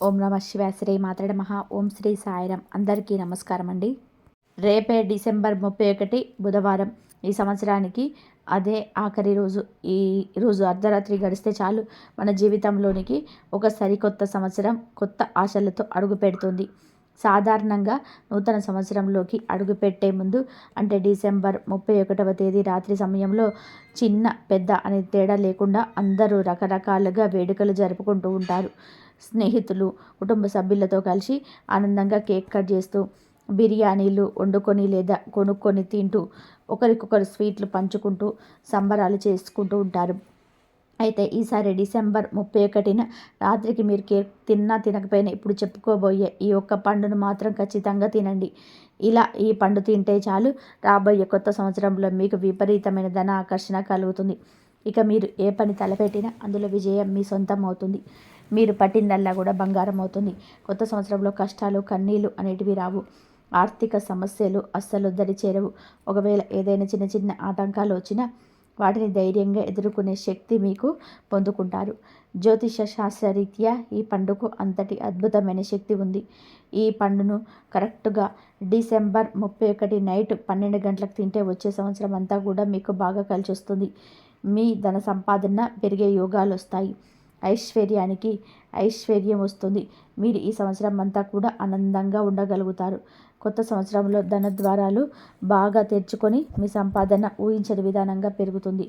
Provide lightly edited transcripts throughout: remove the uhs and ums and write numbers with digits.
ఓం నమ శివాయ. శ్రీ మాతడ మహా. ఓం శ్రీ సాయిరం. అందరికీ నమస్కారం అండి. రేపే డిసెంబర్ 31 బుధవారం. ఈ సంవత్సరానికి అదే ఆఖరి రోజు. ఈ రోజు అర్ధరాత్రి గడిస్తే చాలు మన జీవితంలోనికి ఒక సరికొత్త సంవత్సరం కొత్త ఆశలతో అడుగు పెడుతుంది. సాధారణంగా నూతన సంవత్సరంలోకి అడుగుపెట్టే ముందు అంటే డిసెంబర్ 31వ తేదీ రాత్రి సమయంలో చిన్న పెద్ద అనే తేడా లేకుండా అందరూ రకరకాలుగా వేడుకలు జరుపుకుంటూ ఉంటారు. స్నేహితులు కుటుంబ సభ్యులతో కలిసి ఆనందంగా కేక్ కట్ చేస్తూ బిర్యానీలు వండుకొని లేదా కొనుక్కొని తింటూ ఒకరికొకరు స్వీట్లు పంచుకుంటూ సంబరాలు చేసుకుంటూ ఉంటారు. అయితే ఈసారి డిసెంబర్ 31న రాత్రికి మీరు కేక్ తిన్నా తినకపోయినా ఇప్పుడు చెప్పుకోబోయే ఈ ఒక్క పండును మాత్రం ఖచ్చితంగా తినండి. ఇలా ఈ పండు తింటే చాలు రాబోయే కొత్త సంవత్సరంలో మీకు విపరీతమైన ధన ఆకర్షణ కలుగుతుంది. ఇక మీరు ఏ పని తలపెట్టినా అందులో విజయం మీ సొంతం అవుతుంది. మీరు పట్టిందల్లా కూడా బంగారం అవుతుంది. కొత్త సంవత్సరంలో కష్టాలు కన్నీళ్ళు అనేటివి రావు. ఆర్థిక సమస్యలు అస్సలు దరి చేరవు. ఒకవేళ ఏదైనా చిన్న చిన్న ఆటంకాలు వచ్చినా వాటిని ధైర్యంగా ఎదుర్కొనే శక్తి మీకు పొందుకుంటారు. జ్యోతిష శాస్త్రరీత్యా ఈ పండుకు అంతటి అద్భుతమైన శక్తి ఉంది. ఈ పండును కరెక్ట్గా డిసెంబర్ 31 నైట్ 12 గంటలకు తింటే వచ్చే సంవత్సరం అంతా కూడా మీకు బాగా కలిసి వస్తుంది. మీ ధన సంపాదన పెరిగే యోగాలు వస్తాయి. ఐశ్వర్యానికి ఐశ్వర్యం వస్తుంది. మీరు ఈ సంవత్సరం అంతా కూడా ఆనందంగా ఉండగలుగుతారు. కొత్త సంవత్సరంలో ధన ద్వారాలు బాగా తెరుచుకొని మీ సంపాదన ఊహించని విధానంగా పెరుగుతుంది.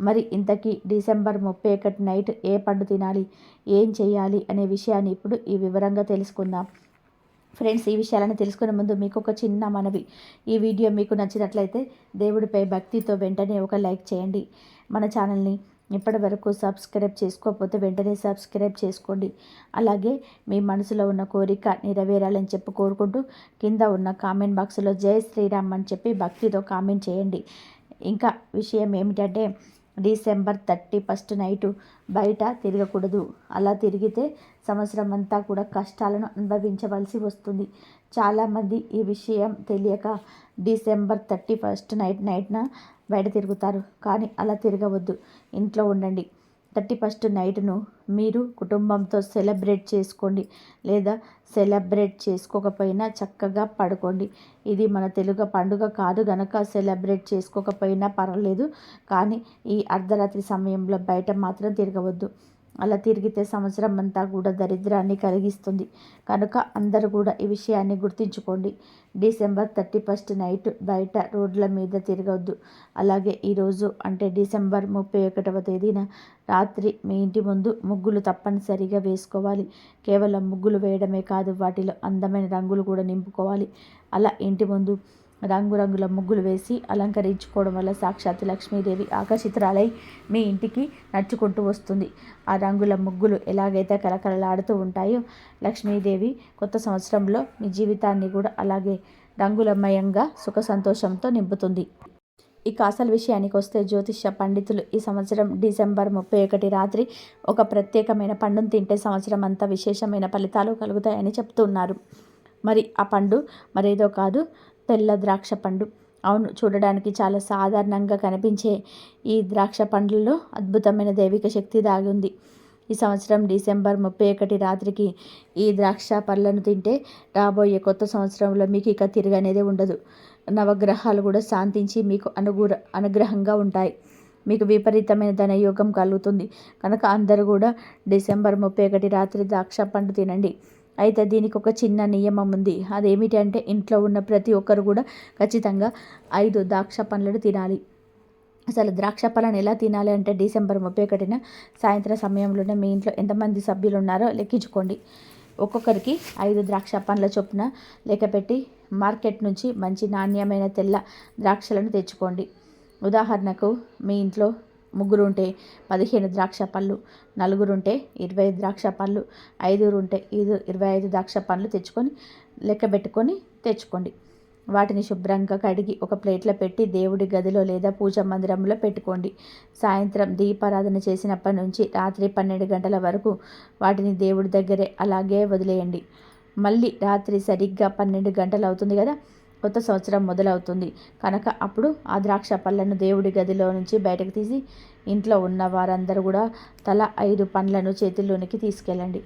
మరి ఇంతకీ డిసెంబర్ 31 నైట్ ఏ పండు తినాలి, ఏం చేయాలి అనే విషయాన్ని ఇప్పుడు ఈ వివరంగా తెలుసుకుందాం. ఫ్రెండ్స్, ఈ విషయాలను తెలుసుకునే ముందు మీకు ఒక చిన్న మనవి. ఈ వీడియో మీకు నచ్చినట్లయితే దేవుడిపై భక్తితో వెంటనే ఒక లైక్ చేయండి. మన ఛానల్ని ఇప్పటి వరకు సబ్స్క్రైబ్ చేసుకోకపోతే వెంటనే సబ్స్క్రైబ్ చేసుకోండి. అలాగే మీ మనసులో ఉన్న కోరిక నెరవేరాలని చెప్పి కోరుకుంటూ కింద ఉన్న కామెంట్ బాక్స్లో జై శ్రీరామ్ అని చెప్పి భక్తితో కామెంట్ చేయండి. ఇంకా విషయం ఏమిటంటే డిసెంబర్ 31 నైటు బయట తిరగకూడదు. అలా తిరిగితే సంవత్సరం అంతా కూడా కష్టాలను అనుభవించవలసి వస్తుంది. చాలామంది ఈ విషయం తెలియక డిసెంబర్ 31 నైట్న బయట తిరుగుతారు. కానీ అలా తిరగవద్దు, ఇంట్లో ఉండండి. 31 నైట్ను మీరు కుటుంబంతో సెలబ్రేట్ చేసుకోండి, లేదా సెలబ్రేట్ చేసుకోకపోయినా చక్కగా పడుకోండి. ఇది మన తెలుగు పండుగ కాదు గనక సెలబ్రేట్ చేసుకోకపోయినా పర్వాలేదు. కానీ ఈ అర్ధరాత్రి సమయంలో బయట మాత్రం తిరగవద్దు. అలా తిరిగితే సంవత్సరం అంతా కూడా దరిద్రాన్ని కలిగిస్తుంది. కనుక అందరూ కూడా ఈ విషయాన్ని గుర్తుంచుకోండి. డిసెంబర్ 31 నైట్ బయట రోడ్ల మీద తిరగవద్దు. అలాగే ఈరోజు అంటే డిసెంబర్ 31వ తేదీన రాత్రి మీ ఇంటి ముందు ముగ్గులు తప్పనిసరిగా వేసుకోవాలి. కేవలం ముగ్గులు వేయడమే కాదు, వాటిలో అందమైన రంగులు కూడా నింపుకోవాలి. అలా ఇంటి ముందు రంగురంగుల ముగ్గులు వేసి అలంకరించుకోవడం వల్ల సాక్షాత్ లక్ష్మీదేవి ఆకర్షితురాలై మీ ఇంటికి నడుచుకుంటూ వస్తుంది. ఆ రంగుల ముగ్గులు ఎలాగైతే కలకలలాడుతూ ఉంటాయో లక్ష్మీదేవి కొత్త సంవత్సరంలో మీ జీవితాన్ని కూడా అలాగే రంగులమయంగా సుఖ సంతోషంతో నింపుతుంది. ఇక అసలు విషయానికి వస్తే జ్యోతిష పండితులు ఈ సంవత్సరం డిసెంబర్ 31 రాత్రి ఒక ప్రత్యేకమైన పండును తింటే సంవత్సరం అంతా విశేషమైన ఫలితాలు కలుగుతాయని చెప్తున్నారు. మరి ఆ పండు మరేదో కాదు, తెల్ల ద్రాక్ష పండు. అవును, చూడడానికి చాలా సాధారణంగా కనిపించే ఈ ద్రాక్ష పండ్లలో అద్భుతమైన దైవిక శక్తి దాగి ఉంది. ఈ సంవత్సరం డిసెంబర్ 31 రాత్రికి ఈ ద్రాక్ష పళ్ళను తింటే రాబోయే కొత్త సంవత్సరంలో మీకు ఇక తిరగనేదే ఉండదు. నవగ్రహాలు కూడా శాంతించి మీకు అనుగ్రహంగా ఉంటాయి. మీకు విపరీతమైన ధనయోగం కలుగుతుంది. కనుక అందరూ కూడా డిసెంబర్ 31 రాత్రి ద్రాక్ష పండు తినండి. అయితే దీనికి ఒక చిన్న నియమం ఉంది. అదేమిటి అంటే ఇంట్లో ఉన్న ప్రతి ఒక్కరు కూడా ఖచ్చితంగా 5 ద్రాక్ష పండ్లను తినాలి. అసలు ద్రాక్ష పళ్ళను ఎలా తినాలి అంటే డిసెంబర్ 31న సాయంత్రం సమయంలోనే మీ ఇంట్లో ఎంతమంది సభ్యులు ఉన్నారో లెక్కించుకోండి. ఒక్కొక్కరికి 5 ద్రాక్ష పండ్ల చొప్పున లెక్కపెట్టి మార్కెట్ నుంచి మంచి నాణ్యమైన తెల్ల ద్రాక్షలను తెచ్చుకోండి. ఉదాహరణకు మీ ఇంట్లో 3 ఉంటే 15 ద్రాక్ష పళ్ళు, 4 ఉంటే 20 ద్రాక్ష పళ్ళు, 5 ఉంటే 25 ద్రాక్ష పండ్లు తెచ్చుకొని లెక్కబెట్టుకొని తెచ్చుకోండి. వాటిని శుభ్రంగా కడిగి ఒక ప్లేట్లో పెట్టి దేవుడి గదిలో లేదా పూజా మందిరంలో పెట్టుకోండి. సాయంత్రం దీపారాధన చేసినప్పటి నుంచి రాత్రి 12 గంటల వరకు వాటిని దేవుడి దగ్గరే అలాగే వదిలేయండి. మళ్ళీ రాత్రి సరిగ్గా 12 గంటలు అవుతుంది కదా, కొత్త సంవత్సరం మొదలవుతుంది. కనుక అప్పుడు ఆ ద్రాక్ష పళ్ళను దేవుడి గదిలో నుంచి బయటకు తీసి ఇంట్లో ఉన్న వారందరూ కూడా తల 5 పండ్లను చేతుల్లోనికి తీసుకెళ్ళండి.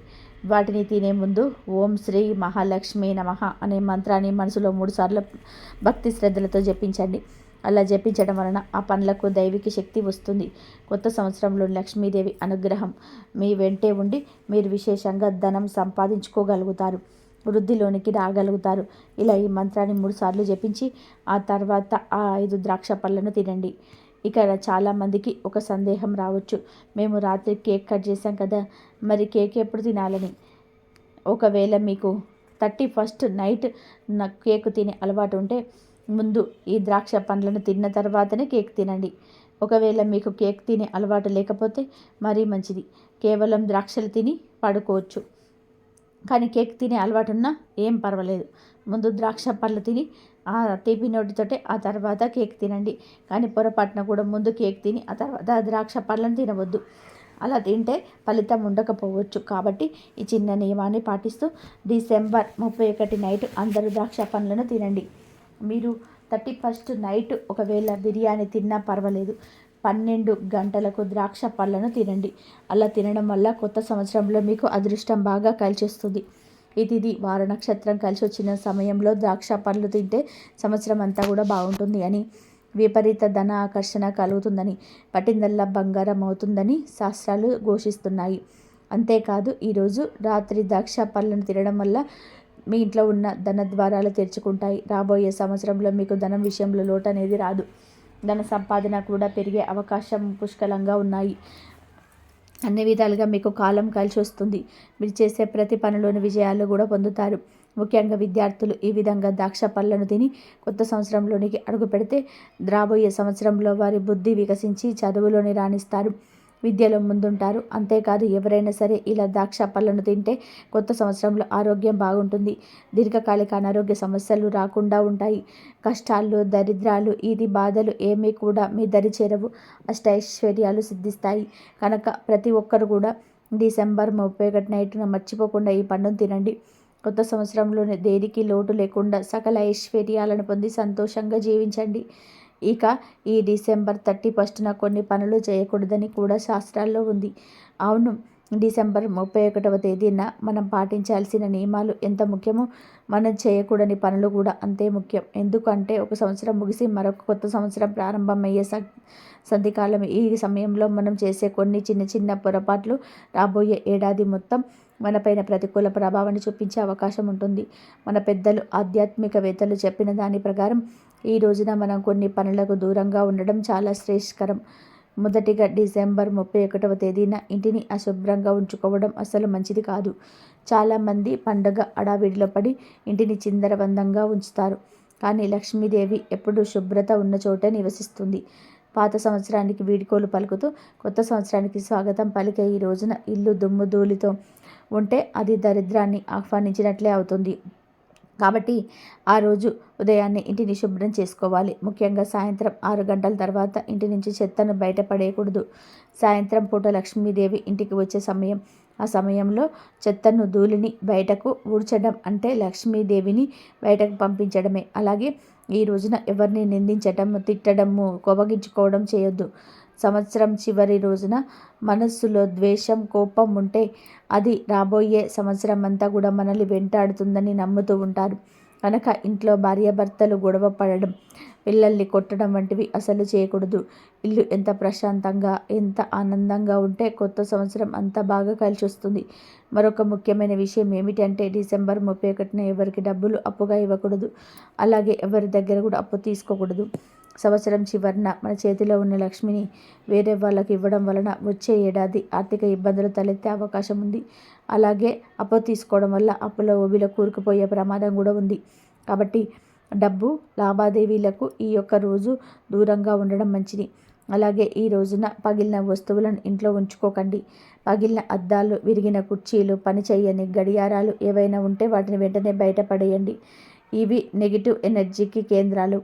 వాటిని తినే ముందు ఓం శ్రీ మహాలక్ష్మి నమః అనే మంత్రాన్ని మనసులో 3 సార్లు భక్తి శ్రద్ధలతో జపించండి. అలా జపించడం వలన ఆ పనులకు దైవిక శక్తి వస్తుంది. కొత్త సంవత్సరంలో లక్ష్మీదేవి అనుగ్రహం మీ వెంటే ఉండి మీరు విశేషంగా ధనం సంపాదించుకోగలుగుతారు, వృద్ధిలోనికి రాగలుగుతారు. ఇలా ఈ మంత్రాన్ని 3 సార్లు జపించి ఆ తర్వాత ఆ 5 ద్రాక్ష పళ్ళను తినండి. ఇక్కడ చాలామందికి ఒక సందేహం రావచ్చు, మేము రాత్రి కేక్ కట్ చేసాం కదా, మరి కేక్ ఎప్పుడు తినాలని. ఒకవేళ మీకు 31st నైట్ కేక్ తినే అలవాటు ఉంటే ముందు ఈ ద్రాక్ష పండ్లను తిన్న తర్వాతనే కేక్ తినండి. ఒకవేళ మీకు కేక్ తినే అలవాటు లేకపోతే మరీ మంచిది, కేవలం ద్రాక్షలు తిని పడుకోవచ్చు. కానీ కేక్ తినే అలవాటు ఉన్నా ఏం పర్వాలేదు, ముందు ద్రాక్ష పళ్ళు తిని ఆ తీపి నోటితోటే ఆ తర్వాత కేక్ తినండి. కానీ పొరపాటున కూడా ముందు కేక్ తిని ఆ తర్వాత ద్రాక్ష పళ్ళను తినవద్దు. అలా తింటే ఫలితం ఉండకపోవచ్చు. కాబట్టి ఈ చిన్న నియమాన్ని పాటిస్తూ డిసెంబర్ 31 నైట్ అందరూ ద్రాక్ష పండ్లను తినండి. మీరు 31st నైట్ ఒకవేళ బిర్యానీ తిన్నా పర్వాలేదు, 12 గంటలకు ద్రాక్ష పళ్ళను తినండి. అలా తినడం వల్ల కొత్త సంవత్సరంలో మీకు అదృష్టం బాగా కలిసొస్తుంది. ఇది వార నక్షత్రం కలిసి వచ్చిన సమయంలో ద్రాక్ష పళ్ళు తింటే సంవత్సరం అంతా కూడా బాగుంటుంది అని, విపరీత ధన ఆకర్షణ కలుగుతుందని, పట్టిందల్లా బంగారం అవుతుందని శాస్త్రాలు ఘోషిస్తున్నాయి. అంతేకాదు ఈరోజు రాత్రి ద్రాక్ష పళ్ళను తినడం వల్ల మీ ఇంట్లో ఉన్న ధన ద్వారాలు తెరుచుకుంటాయి. రాబోయే సంవత్సరంలో మీకు ధనం విషయంలో లోటు అనేది రాదు. ధన సంపాదన కూడా పెరిగే అవకాశం పుష్కలంగా ఉన్నాయి. అన్ని విధాలుగా మీకు కాలం కలిసి వస్తుంది. మీరు చేసే ప్రతి పనిలోని విజయాలు కూడా పొందుతారు. ముఖ్యంగా విద్యార్థులు ఈ విధంగా ద్రాక్ష పళ్ళను తిని కొత్త సంవత్సరంలోనికి అడుగు పెడితే రాబోయే సంవత్సరంలో వారి బుద్ధి వికసించి చదువులోని రాణిస్తారు, విద్యలో ముందుంటారు. అంతేకాదు ఎవరైనా సరే ఇలా ద్రాక్ష పళ్ళను తింటే కొత్త సంవత్సరంలో ఆరోగ్యం బాగుంటుంది. దీర్ఘకాలిక అనారోగ్య సమస్యలు రాకుండా ఉంటాయి. కష్టాలు, దరిద్రాలు, ఇది బాధలు ఏమీ కూడా మీ దరి చేరవు. అష్టైశ్వర్యాలు సిద్ధిస్తాయి. కనుక ప్రతి ఒక్కరు కూడా డిసెంబర్ 31 నైట్న మర్చిపోకుండా ఈ పండును తినండి. కొత్త సంవత్సరంలోనే దేనికి లోటు లేకుండా సకల ఐశ్వర్యాలను పొంది సంతోషంగా జీవించండి. ఇక ఈ డిసెంబర్ 31న కొన్ని పనులు చేయకూడదని కూడా శాస్త్రాల్లో ఉంది. అవును, డిసెంబర్ 31వ తేదీన మనం పాటించాల్సిన నియమాలు ఎంత ముఖ్యమో మనం చేయకూడని పనులు కూడా అంతే ముఖ్యం. ఎందుకంటే ఒక సంవత్సరం ముగిసి మరొక కొత్త సంవత్సరం ప్రారంభమయ్యే సంధికాలం. ఈ సమయంలో మనం చేసే కొన్ని చిన్న చిన్న పొరపాట్లు రాబోయే ఏడాది మొత్తం మనపైన ప్రతికూల ప్రభావాన్ని చూపించే అవకాశం ఉంటుంది. మన పెద్దలు, ఆధ్యాత్మికవేత్తలు చెప్పిన దాని ప్రకారం ఈ రోజున మనం కొన్ని పనులకు దూరంగా ఉండడం చాలా శ్రేయస్కరం. మొదటిగా డిసెంబర్ 31వ తేదీన ఇంటిని అశుభ్రంగా ఉంచుకోవడం అసలు మంచిది కాదు. చాలామంది పండగ హడావిడిలో పడి ఇంటిని చిందరవందరగా ఉంచుతారు. కానీ లక్ష్మీదేవి ఎప్పుడూ శుభ్రత ఉన్న చోటే నివసిస్తుంది. పాత సంవత్సరానికి వీడ్కోలు పలుకుతూ కొత్త సంవత్సరానికి స్వాగతం పలికే ఈ రోజున ఇల్లు దుమ్ము ధూళితో ఉంటే అది దరిద్రాన్ని ఆహ్వానించినట్లే అవుతుంది. కాబట్టి ఆ రోజు ఉదయాన్నే ఇంటిని శుభ్రం చేసుకోవాలి. ముఖ్యంగా సాయంత్రం 6 గంటల తర్వాత ఇంటి నుంచి చెత్తను బయటపడేయకూడదు. సాయంత్రం పూట లక్ష్మీదేవి ఇంటికి వచ్చే సమయం. ఆ సమయంలో చెత్తను, ధూళిని బయటకు ఊడ్చడం అంటే లక్ష్మీదేవిని బయటకు పంపించడమే. అలాగే ఈ రోజున ఎవరిని నిందించడం, తిట్టడము, కోపగించుకోవడం చేయొద్దు. సంవత్సరం చివరి రోజున మనస్సులో ద్వేషం, కోపం ఉంటే అది రాబోయే సంవత్సరం అంతా కూడా మనల్ని వెంటాడుతుందని నమ్ముతూ ఉంటారు. కనుక ఇంట్లో భార్యాభర్తలు గొడవ పడడం, పిల్లల్ని కొట్టడం వంటివి అసలు చేయకూడదు. ఇల్లు ఎంత ప్రశాంతంగా, ఎంత ఆనందంగా ఉంటే కొత్త సంవత్సరం అంతా బాగా కలిసి వస్తుంది. మరొక ముఖ్యమైన విషయం ఏమిటంటే డిసెంబర్ 31న ఎవరికి డబ్బులు అప్పుగా ఇవ్వకూడదు. అలాగే ఎవరి దగ్గర కూడా అప్పు తీసుకోకూడదు. సంవత్సరం చివరన మన చేతిలో ఉన్న లక్ష్మిని వేరే వాళ్ళకి ఇవ్వడం వలన వచ్చే ఏడాది ఆర్థిక ఇబ్బందులు తలెత్తే అవకాశం ఉంది. అలాగే అప్పు తీసుకోవడం వల్ల అప్పుల ఊబిలో కూరుకుపోయే ప్రమాదం కూడా ఉంది. కాబట్టి డబ్బు లావాదేవీలకు ఈ యొక్క రోజు దూరంగా ఉండడం మంచిది. అలాగే ఈ రోజున పగిలిన వస్తువులను ఇంట్లో ఉంచుకోకండి. పగిలిన అద్దాలు, విరిగిన కుర్చీలు, పనిచేయని గడియారాలు ఏవైనా ఉంటే వాటిని వెంటనే బయటపడేయండి. ఇవి నెగిటివ్ ఎనర్జీకి కేంద్రాలు.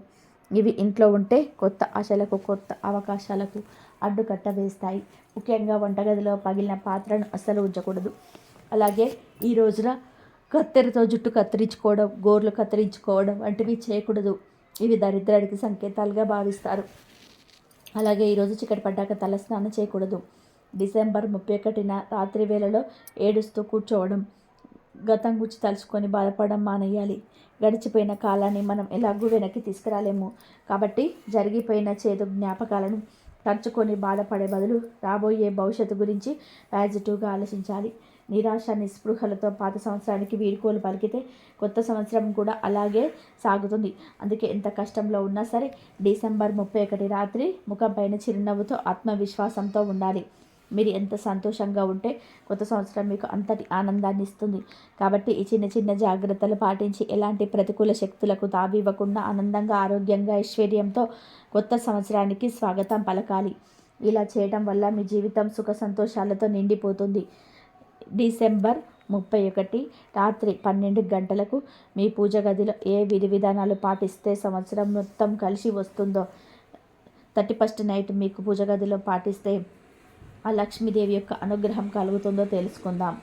ఇవి ఇంట్లో ఉంటే కొత్త ఆశలకు, కొత్త అవకాశాలకు అడ్డుకట్ట వేస్తాయి. ముఖ్యంగా వంటగదిలో పగిలిన పాత్రను అస్సలు ఉంచకూడదు. అలాగే ఈ రోజున కత్తెరతో జుట్టు కత్తిరించుకోవడం, గోర్లు కత్తిరించుకోవడం వంటివి చేయకూడదు. ఇవి దరిద్రానికి సంకేతాలుగా భావిస్తారు. అలాగే ఈరోజు చీకటి పడ్డాక తలస్నానం చేయకూడదు. డిసెంబర్ 31న రాత్రి వేళలో ఏడుస్తూ కూర్చోవడం, గతం గురించి తలుచుకొని బాధపడడం మానేయాలి. గడిచిపోయిన కాలాన్ని మనం ఎలాగూ వెనక్కి తీసుకురాలేము. కాబట్టి జరిగిపోయిన చేదు జ్ఞాపకాలను తలుచుకొని బాధపడే బదులు రాబోయే భవిష్యత్తు గురించి పాజిటివ్గా ఆలోచించాలి. నిరాశ నిస్పృహలతో పాత సంవత్సరానికి వీడ్కోలు పలికితే కొత్త సంవత్సరం కూడా అలాగే సాగుతుంది. అందుకే ఎంత కష్టంలో ఉన్నా సరే డిసెంబర్ 31 రాత్రి ముఖంపైన చిరునవ్వుతో ఆత్మవిశ్వాసంతో ఉండాలి. మీరు ఎంత సంతోషంగా ఉంటే కొత్త సంవత్సరం మీకు అంతటి ఆనందాన్ని ఇస్తుంది. కాబట్టి ఈ చిన్న చిన్న జాగ్రత్తలు పాటించి ఎలాంటి ప్రతికూల శక్తులకు తావివ్వకుండా ఆనందంగా, ఆరోగ్యంగా, ఐశ్వర్యంతో కొత్త సంవత్సరానికి స్వాగతం పలకాలి. ఇలా చేయడం వల్ల మీ జీవితం సుఖ సంతోషాలతో నిండిపోతుంది. డిసెంబర్ 31 రాత్రి 12 గంటలకు మీ పూజ గదిలో ఏ విధి విధానాలు పాటిస్తే సంవత్సరం మొత్తం కలిసి వస్తుందో, 31st నైట్ మీకు పూజ గదిలో పాటిస్తే ఆ లక్ష్మీదేవి యొక్క అనుగ్రహం కలుగుతుందో తెలుసుకుందాం.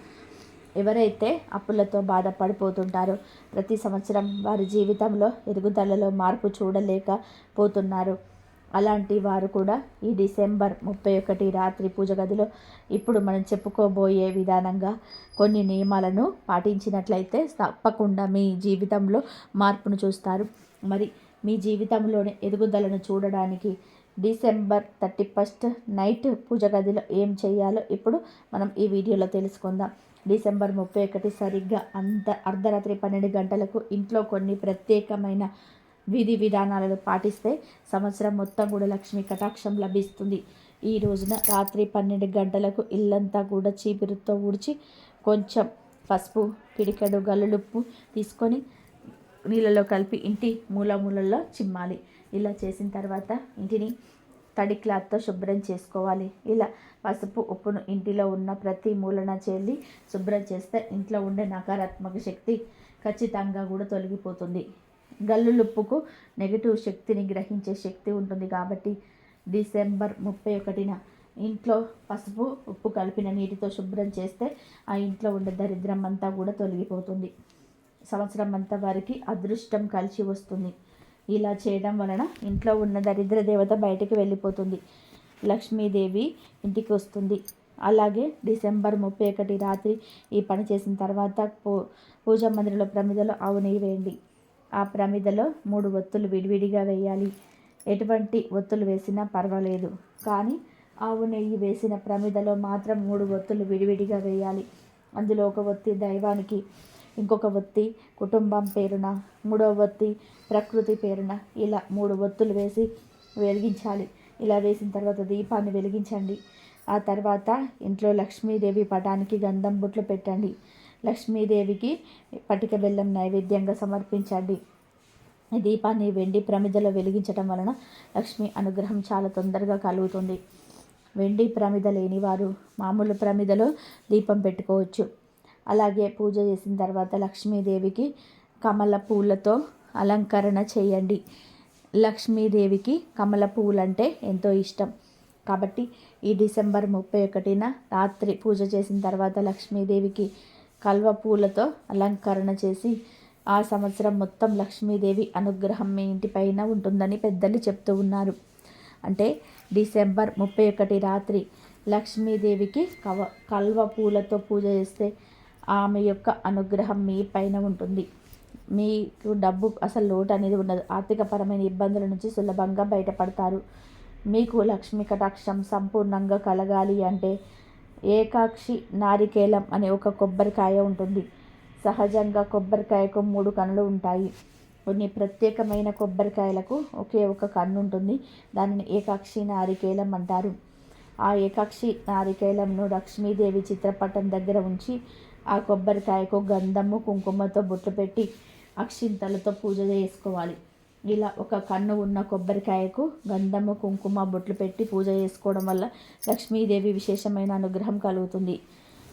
ఎవరైతే అప్పులతో బాధపడిపోతుంటారో, ప్రతి సంవత్సరం వారి జీవితంలో ఎదుగుదలలో మార్పు చూడలేకపోతున్నారు, అలాంటి వారు కూడా ఈ డిసెంబర్ 31 రాత్రి పూజ గదిలో ఇప్పుడు మనం చెప్పుకోబోయే విధానంగా కొన్ని నియమాలను పాటించినట్లయితే తప్పకుండా మీ జీవితంలో మార్పును చూస్తారు. మరి మీ జీవితంలోని ఎదుగుదలను చూడడానికి డిసెంబర్ 31st నైట్ పూజ గదిలో ఏం చేయాలో ఇప్పుడు మనం ఈ వీడియోలో తెలుసుకుందాం. డిసెంబర్ 31 సరిగ్గా అర్ధరాత్రి 12 గంటలకు ఇంట్లో కొన్ని ప్రత్యేకమైన విధి విధానాలను పాటిస్తే సంవత్సరం మొత్తం కూడా లక్ష్మీ కటాక్షం లభిస్తుంది. ఈ రోజున రాత్రి 12 గంటలకు ఇల్లంతా కూడా చీపురుతో ఊడ్చి కొంచెం పసుపు, పిడికెడు గల్లులుప్పు తీసుకొని నీళ్ళలో కలిపి ఇంటి మూలల్లో చిమ్మాలి. ఇలా చేసిన తర్వాత ఇంటిని తడి క్లాత్తో శుభ్రం చేసుకోవాలి. ఇలా పసుపు, ఉప్పును ఇంటిలో ఉన్న ప్రతి మూలన చెల్లి శుభ్రం చేస్తే ఇంట్లో ఉండే నకారాత్మక శక్తి ఖచ్చితంగా కూడా తొలగిపోతుంది. గల్లులుప్పుకు నెగిటివ్ శక్తిని గ్రహించే శక్తి ఉంటుంది. కాబట్టి డిసెంబర్ 31న ఇంట్లో పసుపు, ఉప్పు కలిపిన నీటితో శుభ్రం చేస్తే ఆ ఇంట్లో ఉండే దరిద్రం అంతా కూడా తొలగిపోతుంది. సంవత్సరం అంతా వారికి అదృష్టం కలిసి వస్తుంది. ఇలా చేయడం వలన ఇంట్లో ఉన్న దరిద్ర దేవత బయటికి వెళ్ళిపోతుంది, లక్ష్మీదేవి ఇంటికి వస్తుంది. అలాగే డిసెంబర్ 31 రాత్రి ఈ పని చేసిన తర్వాత పూజా మందిరంలో ప్రమిదలో ఆవు నెయ్యి వేయండి. ఆ ప్రమిదలో 3 ఒత్తులు విడివిడిగా వేయాలి. ఎటువంటి ఒత్తులు వేసినా పర్వాలేదు, కానీ ఆవు నెయ్యి వేసిన ప్రమిదలో మాత్రం 3 ఒత్తులు విడివిడిగా వేయాలి. అందులో ఒక ఒత్తి దైవానికి, ఇంకొక ఒత్తి కుటుంబం పేరున, 3వ ఒత్తి ప్రకృతి పేరున, ఇలా 3 ఒత్తులు వేసి వెలిగించాలి. ఇలా వేసిన తర్వాత దీపాన్ని వెలిగించండి. ఆ తర్వాత ఇంట్లో లక్ష్మీదేవి పటానికి గంధం బొట్లు పెట్టండి. లక్ష్మీదేవికి పటిక బెల్లం నైవేద్యంగా సమర్పించండి. ఈ దీపాన్ని వెండి ప్రమిదలో వెలిగించడం వలన లక్ష్మీ అనుగ్రహం చాలా తొందరగా కలుగుతుంది. వెండి ప్రమిద లేని వారు మామూలు ప్రమిదలో దీపం పెట్టుకోవచ్చు. అలాగే పూజ చేసిన తర్వాత లక్ష్మీదేవికి కమల పూలతో అలంకరణ చేయండి. లక్ష్మీదేవికి కమల పూలంటే ఎంతో ఇష్టం. కాబట్టి ఈ డిసెంబర్ 31న రాత్రి పూజ చేసిన తర్వాత లక్ష్మీదేవికి కల్వ పూలతో అలంకరణ చేసి ఆ సంవత్సరం మొత్తం లక్ష్మీదేవి అనుగ్రహం మీ ఇంటిపైన ఉంటుందని పెద్దలు చెప్తూ ఉన్నారు. అంటే డిసెంబర్ 31 రాత్రి లక్ష్మీదేవికి కల్వ పూలతో పూజ చేస్తే ఆమె యొక్క అనుగ్రహం మీ పైన ఉంటుంది. మీకు డబ్బు అసలు లోటు అనేది ఉండదు. ఆర్థికపరమైన ఇబ్బందుల నుంచి సులభంగా బయటపడతారు. మీకు లక్ష్మీ కటాక్షం సంపూర్ణంగా కలగాలి అంటే ఏకాక్షి నారికేలం అనే ఒక కొబ్బరికాయ ఉంటుంది. సహజంగా కొబ్బరికాయకు 3 కన్నులు ఉంటాయి. కొన్ని ప్రత్యేకమైన కొబ్బరికాయలకు ఒకే ఒక కన్ను ఉంటుంది. దానిని ఏకాక్షి నారికేలం అంటారు. ఆ ఏకాక్షి నారికేలంను లక్ష్మీదేవి చిత్రపటం దగ్గర ఉంచి ఆ కొబ్బరికాయకు గంధము, కుంకుమతో బొట్లు పెట్టి అక్షింతలతో పూజ చేసుకోవాలి. ఇలా ఒక కన్ను ఉన్న కొబ్బరికాయకు గంధము, కుంకుమ బొట్లు పెట్టి పూజ చేసుకోవడం వల్ల లక్ష్మీదేవి విశేషమైన అనుగ్రహం కలుగుతుంది.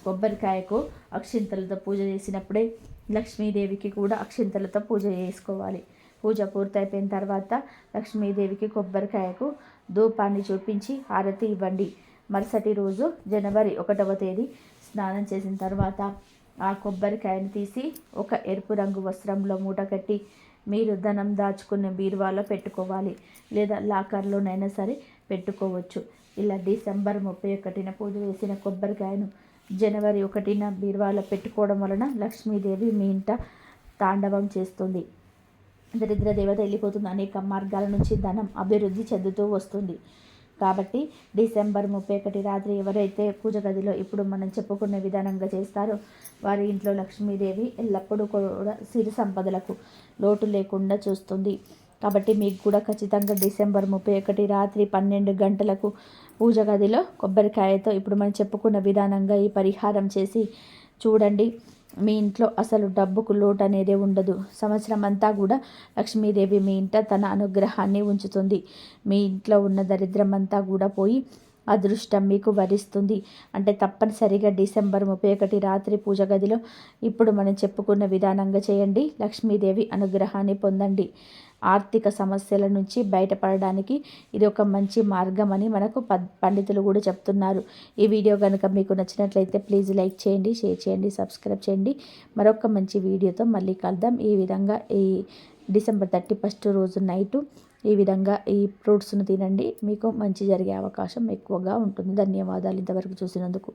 కొబ్బరికాయకు అక్షింతలతో పూజ చేసినప్పుడే లక్ష్మీదేవికి కూడా అక్షింతలతో పూజ చేసుకోవాలి. పూజ పూర్తయిపోయిన తర్వాత లక్ష్మీదేవికి కొబ్బరికాయకు ధూపాన్ని చూపించి హారతి ఇవ్వండి. మరుసటి రోజు జనవరి 1వ తేదీ స్నానం చేసిన తర్వాత ఆ కొబ్బరికాయను తీసి ఒక ఎరుపు రంగు వస్త్రంలో మూట కట్టి మీరు ధనం దాచుకునే బీరువాలో పెట్టుకోవాలి, లేదా లాకర్లోనైనా సరే పెట్టుకోవచ్చు. ఇలా డిసెంబర్ 31న పూజ చేసిన కొబ్బరికాయను జనవరి 1న బీరువాలో పెట్టుకోవడం వలన లక్ష్మీదేవి మీ ఇంట తాండవం చేస్తుంది. దరిద్ర దేవత వెళ్ళిపోతుంది. అనేక మార్గాల నుంచి ధనం అభివృద్ధి చెందుతూ వస్తుంది. కాబట్టి డిసెంబర్ 31 రాత్రి ఎవరైతే పూజ గదిలో ఇప్పుడు మనం చెప్పుకునే విధానంగా చేస్తారో వారి ఇంట్లో లక్ష్మీదేవి ఎల్లప్పుడూ కూడా సిరి సంపదలకు లోటు లేకుండా చూస్తుంది. కాబట్టి మీకు కూడా ఖచ్చితంగా డిసెంబర్ 31 రాత్రి 12 గంటలకు పూజ గదిలో కొబ్బరికాయతో ఇప్పుడు మనం చెప్పుకున్న విధానంగా ఈ పరిహారం చేసి చూడండి. మీ ఇంట్లో అసలు డబ్బుకు లోటు అనేది ఉండదు. సంవత్సరం అంతా కూడా లక్ష్మీదేవి మీ ఇంట తన అనుగ్రహాన్ని ఉంచుతుంది. మీ ఇంట్లో ఉన్న దరిద్రం అంతా కూడా పోయి అదృష్టం మీకు వరిస్తుంది. అంటే తప్పనిసరిగా డిసెంబర్ 31 రాత్రి పూజ గదిలో ఇప్పుడు మనం చెప్పుకున్న విధానంగా చేయండి. లక్ష్మీదేవి అనుగ్రహాన్ని పొందండి. ఆర్థిక సమస్యల నుంచి బయటపడడానికి ఇది ఒక మంచి మార్గం అని మనకు పండితులు కూడా చెప్తున్నారు. ఈ వీడియో కనుక మీకు నచ్చినట్లయితే ప్లీజ్ లైక్ చేయండి, షేర్ చేయండి, సబ్స్క్రైబ్ చేయండి. మరొక మంచి వీడియోతో మళ్ళీ కలుద్దాం. ఈ విధంగా ఈ డిసెంబర్ 31 రోజు నైటు ఈ విధంగా ఈ ఫ్రూట్స్ను తినండి. మీకు మంచి జరిగే అవకాశం ఎక్కువగా ఉంటుంది. ధన్యవాదాలు ఇంతవరకు చూసినందుకు.